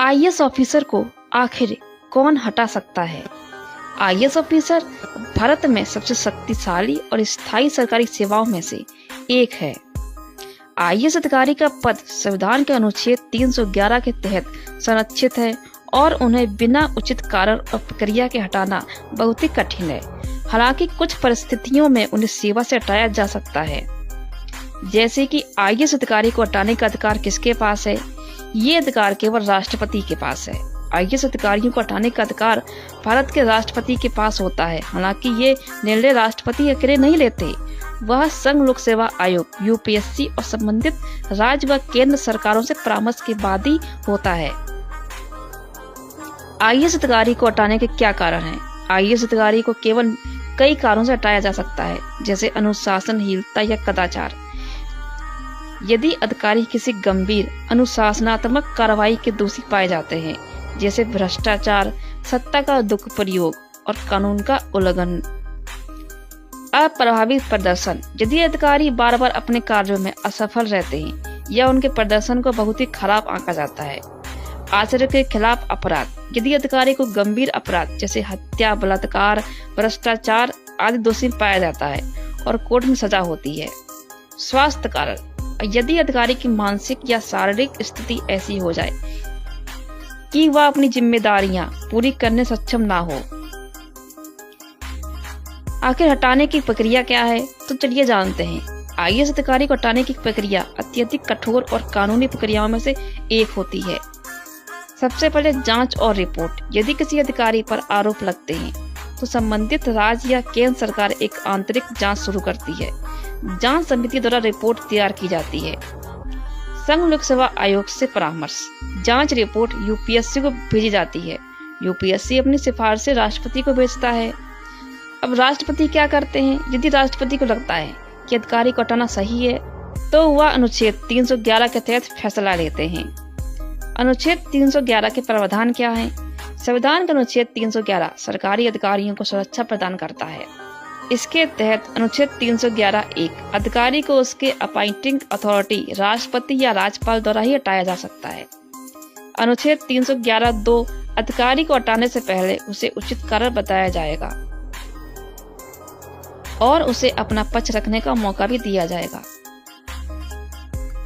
IAS officer को आखिर कौन हटा सकता है? आईएएस ऑफिसर भारत में सबसे शक्तिशाली और स्थायी सरकारी सेवाओं में से एक है। आईएएस अधिकारी का पद संविधान के अनुच्छेद 311 के तहत संरक्षित है और उन्हें बिना उचित कारण और प्रक्रिया के हटाना बहुत ही कठिन है। हालांकि कुछ परिस्थितियों में उन्हें सेवा से हटाया जा सकता है। जैसे कि आईएएस अधिकारी को हटाने का अधिकार किसके पास है? ये अधिकार केवल राष्ट्रपति के पास है। आईएएस अधिकारियों को हटाने का अधिकार भारत के राष्ट्रपति के पास होता है। हालांकि ये निर्णय राष्ट्रपति अकेले नहीं लेते, वह संघ लोक सेवा आयोग यूपीएससी और संबंधित राज्य व केंद्र सरकारों से परामर्श के बाद ही होता है। आईएएस अधिकारी को हटाने के क्या कारण हैं? आईएएस अधिकारी को केवल कई कारणों से हटाया जा सकता है, जैसे अनुशासनहीनता या कदाचार। यदि अधिकारी किसी गंभीर अनुशासनात्मक कार्रवाई के दोषी पाए जाते हैं, जैसे भ्रष्टाचार, सत्ता का दुरुपयोग और कानून का उल्लंघन। अप्रभावी प्रदर्शन, यदि अधिकारी बार बार अपने कार्यों में असफल रहते हैं या उनके प्रदर्शन को बहुत ही खराब आंका जाता है। आचरण के खिलाफ अपराध, यदि अधिकारी को गंभीर अपराध जैसे हत्या, बलात्कार, भ्रष्टाचार आदि दोषी पाया जाता है और कोर्ट में सजा होती है। स्वास्थ्य कारण, यदि अधिकारी की मानसिक या शारीरिक स्थिति ऐसी हो जाए कि वह अपनी जिम्मेदारियां पूरी करने सक्षम ना हो। आखिर हटाने की प्रक्रिया क्या है? तो चलिए जानते हैं। आईएएस अधिकारी को हटाने की प्रक्रिया अत्यधिक कठोर और कानूनी प्रक्रियाओं में से एक होती है। सबसे पहले जांच और रिपोर्ट। यदि किसी अधिकारी पर आरोप लगते हैं तो संबंधित राज्य या केंद्र सरकार एक आंतरिक जांच शुरू करती है। जांच समिति द्वारा रिपोर्ट तैयार की जाती है। संघ लोक सेवा आयोग से परामर्श, जांच रिपोर्ट यूपीएससी को भेजी जाती है। यूपीएससी अपनी सिफारिशें राष्ट्रपति को भेजता है। अब राष्ट्रपति क्या करते हैं? यदि राष्ट्रपति को लगता है कि अधिकारी को हटाना सही है तो वह अनुच्छेद 311 के तहत फैसला लेते हैं। अनुच्छेद 311 के प्रावधान क्या है? संविधान का अनुच्छेद 311 सरकारी अधिकारियों को सुरक्षा प्रदान करता है। इसके तहत अनुच्छेद 311(1) अधिकारी को उसके अपॉइंटिंग अथॉरिटी राष्ट्रपति या राज्यपाल द्वारा ही हटाया जा सकता है। अनुच्छेद 311(2) अधिकारी को हटाने से पहले उसे उचित कारण बताया जाएगा और उसे अपना पक्ष रखने का मौका भी दिया जाएगा।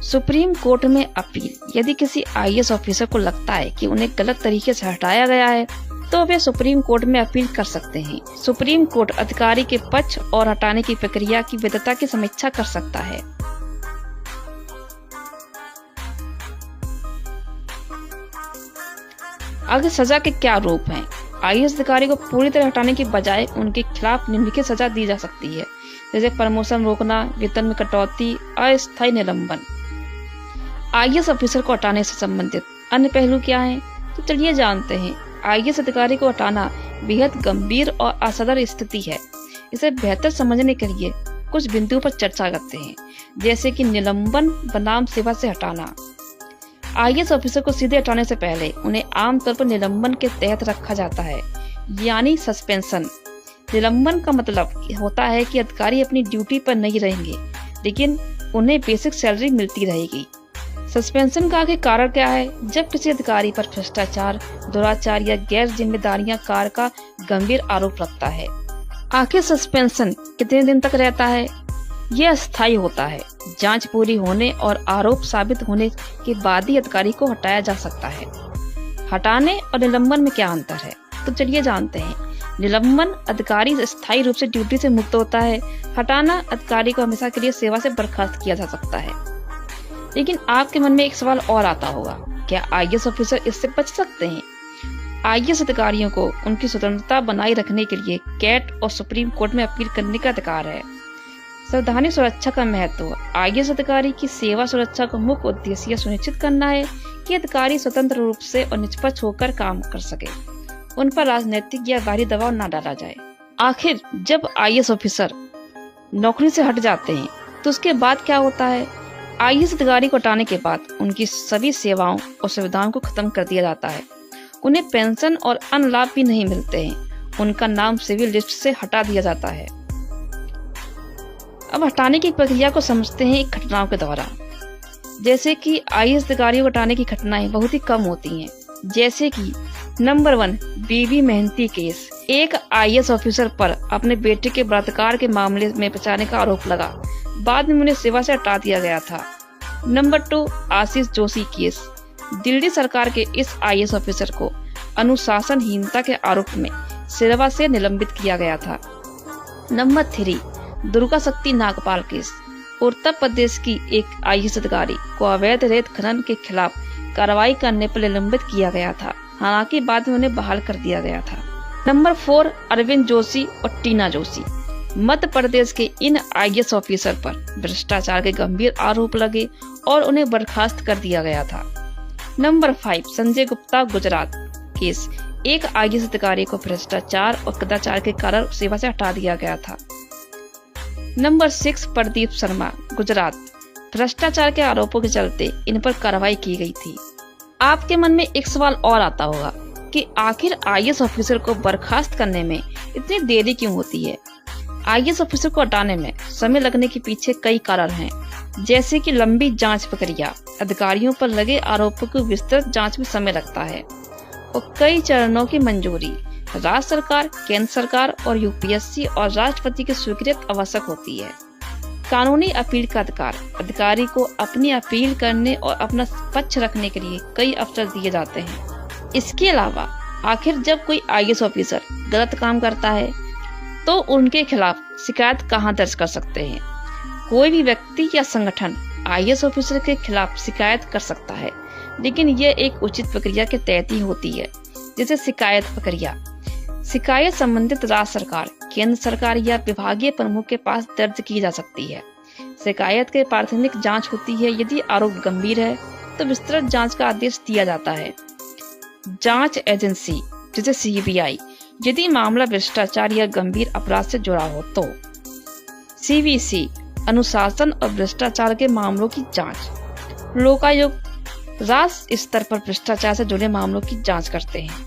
सुप्रीम कोर्ट में अपील, यदि किसी आईएएस ऑफिसर को लगता है कि उन्हें गलत तरीके से हटाया गया है तो वे सुप्रीम कोर्ट में अपील कर सकते हैं। सुप्रीम कोर्ट अधिकारी के पक्ष और हटाने की प्रक्रिया की वैधता की समीक्षा कर सकता है। आगे सजा के क्या रूप हैं? आईएएस अधिकारी को पूरी तरह हटाने की बजाय उनके खिलाफ निम्नलिखित सजा दी जा सकती है, जैसे प्रमोशन रोकना, वेतन में कटौती, अस्थायी निलंबन। आईएएस ऑफिसर को हटाने से संबंधित अन्य पहलू क्या हैं? तो चलिए जानते हैं। आईएएस अधिकारी को हटाना बेहद गंभीर और असाधारण स्थिति है। इसे बेहतर समझने के लिए कुछ बिंदुओं पर चर्चा करते हैं, जैसे कि निलंबन बनाम सेवा से हटाना। आईएएस ऑफिसर को सीधे हटाने से पहले उन्हें आमतौर पर निलंबन के तहत रखा जाता है, यानी सस्पेंशन। निलंबन का मतलब होता है कि अधिकारी अपनी ड्यूटी पर नहीं रहेंगे, लेकिन उन्हें बेसिक सैलरी मिलती रहेगी। सस्पेंशन का आगे कारण क्या है? जब किसी अधिकारी पर भ्रष्टाचार, दुराचार या गैर जिम्मेदारियां कार्य का गंभीर आरोप लगता है। आखिर सस्पेंशन कितने दिन तक रहता है? यह अस्थायी होता है। जांच पूरी होने और आरोप साबित होने के बाद ही अधिकारी को हटाया जा सकता है। हटाने और निलंबन में क्या अंतर है? तो चलिए जानते हैं। निलंबन, अधिकारी स्थायी रूप से ड्यूटी से मुक्त होता है। हटाना, अधिकारी को हमेशा के लिए सेवा से बर्खास्त किया जा सकता है। लेकिन आपके मन में एक सवाल और आता होगा, क्या आईएएस ऑफिसर इससे बच सकते हैं? आईएएस अधिकारियों को उनकी स्वतंत्रता बनाए रखने के लिए कैट और सुप्रीम कोर्ट में अपील करने का अधिकार है। संवैधानिक सुरक्षा का महत्व। आईएएस अधिकारी की सेवा सुरक्षा का मुख्य उद्देश्य यह सुनिश्चित करना है कि अधिकारी स्वतंत्र रूप से और निष्पक्ष होकर काम कर सके। उन पर राजनीतिक या बाहरी दबाव न डाला जाए। आखिर जब आईएएस ऑफिसर नौकरी से हट जाते हैं तो उसके बाद क्या होता है? आईएएस अधिकारी को हटाने के बाद उनकी सभी सेवाओं और सुविधाओं को खत्म कर दिया जाता है। उन्हें पेंशन और अन्य लाभ भी नहीं मिलते हैं। उनका नाम सिविल लिस्ट से हटा दिया जाता है। अब हटाने की प्रक्रिया को समझते हैं एक घटनाओं के द्वारा। जैसे कि आईएएस अधिकारियों को हटाने की घटनाएं बहुत ही कम होती हैं। जैसे कि नंबर 1 बीबी मेहंती केस। एक आईएएस ऑफिसर पर अपने बेटे के बलात्कार के मामले में बचाने का आरोप लगा, बाद में उन्हें सेवा से हटा दिया गया था। Number 2 Ashish Joshi case. दिल्ली सरकार के इस आईएएस ऑफिसर को अनुशासनहीनता के आरोप में सेवा से निलंबित किया गया था। नंबर 3 दुर्गा शक्ति नागपाल केस। उत्तर प्रदेश की एक आईएएस अधिकारी को अवैध रेत खनन के खिलाफ कार्रवाई करने पर निलंबित किया गया था, हालांकि बाद में उन्हें बहाल कर दिया गया था। नंबर 4 अरविंद जोशी और टीना जोशी। मध्य प्रदेश के इन आईएएस ऑफिसर पर भ्रष्टाचार के गंभीर आरोप लगे और उन्हें बर्खास्त कर दिया गया था। Number 5 Sanjay Gupta Gujarat case. एक आईएएस अधिकारी को भ्रष्टाचार और कदाचार के कारण सेवा से हटा दिया गया था। नंबर 6 प्रदीप शर्मा गुजरात। भ्रष्टाचार के आरोपों के चलते इन पर कार्रवाई की गई थी। आपके मन में एक सवाल और आता होगा कि आखिर आईएएस ऑफिसर को बर्खास्त करने में इतनी देरी क्यों होती है। आईएएस ऑफिसर को हटाने में समय लगने के पीछे कई कारण हैं, जैसे कि लंबी जांच प्रक्रिया, अधिकारियों पर लगे आरोपों की विस्तृत जांच में समय लगता है और कई चरणों की मंजूरी राज्य सरकार, केंद्र सरकार और यूपीएससी और राष्ट्रपति की स्वीकृति आवश्यक होती है। कानूनी अपील का अधिकार। अधिकारी को अपनी अपील करने और अपना पक्ष रखने के लिए कई अवसर दिए जाते हैं। इसके अलावा आखिर जब कोई आईएएस ऑफिसर गलत काम करता है तो उनके खिलाफ शिकायत कहां दर्ज कर सकते हैं। कोई भी व्यक्ति या संगठन आईएएस ऑफिसर के खिलाफ शिकायत कर सकता है, लेकिन यह एक उचित प्रक्रिया के तहत ही होती है, जैसे शिकायत प्रक्रिया। शिकायत संबंधित राज्य सरकार, केंद्र सरकार या विभागीय प्रमुख के पास दर्ज की जा सकती है। शिकायत के प्राथमिक जांच होती है। यदि आरोप गंभीर है तो विस्तृत जांच का आदेश दिया जाता है। जांच एजेंसी जैसे सीबीआई, यदि मामला भ्रष्टाचार या गंभीर अपराध से जुड़ा हो तो। सीवीसी अनुशासन और भ्रष्टाचार के मामलों की जांच। लोकायुक्त राज्य स्तर पर भ्रष्टाचार से जुड़े मामलों की जांच करते हैं।